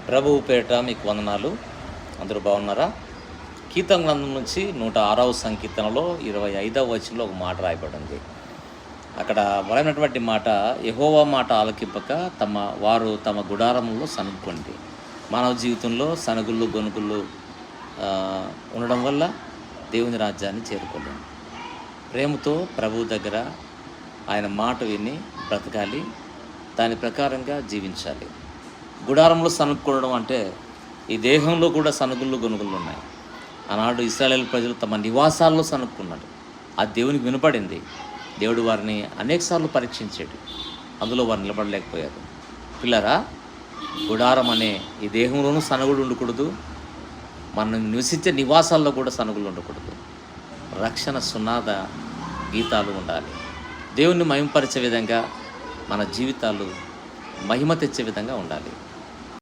ప్రభువు పేరిట మీకు వందనాలు. అందరూ బాగున్నారా? కీర్తన గ్రంథం నుంచి 106వ సంకీర్తనలో 25వ వచనంలో ఒక మాట రాయబడింది. అక్కడ మొదలైనటువంటి మాట, యెహోవా మాట ఆలకింపక వారు తమ గుడారములో సనుక్కోండి. మానవ జీవితంలో సనుగుళ్ళు గొనుగుళ్ళు ఉండడం వల్ల దేవుని రాజ్యాన్ని చేరుకోలేము. ప్రేమతో ప్రభువు దగ్గర ఆయన మాట విని బ్రతకాలి, దాని ప్రకారంగా జీవించాలి. గుడారంలో సనుక్కోవడం అంటే ఈ దేహంలో కూడా సనుగుళ్ళు గొనుగుళ్ళు ఉన్నాయి. ఆనాడు ఇశ్రాయేలు ప్రజలు తమ నివాసాల్లో సనుక్కున్నారు. ఆ దేవునికి వినపడింది. దేవుడు వారిని అనేకసార్లు పరీక్షించాడు, అందులో వారు నిలబడలేకపోయారు. పిల్లరా, గుడారం అనే ఈ దేహంలోనూ సనుగులు ఉండకూడదు, మనం నివసించే నివాసాల్లో కూడా సనుగులు ఉండకూడదు. రక్షణ సునాద గీతాలు ఉండాలి. దేవుణ్ణి మహిమపరిచే విధంగా మన జీవితాలు మహిమ తెచ్చే విధంగా ఉండాలి.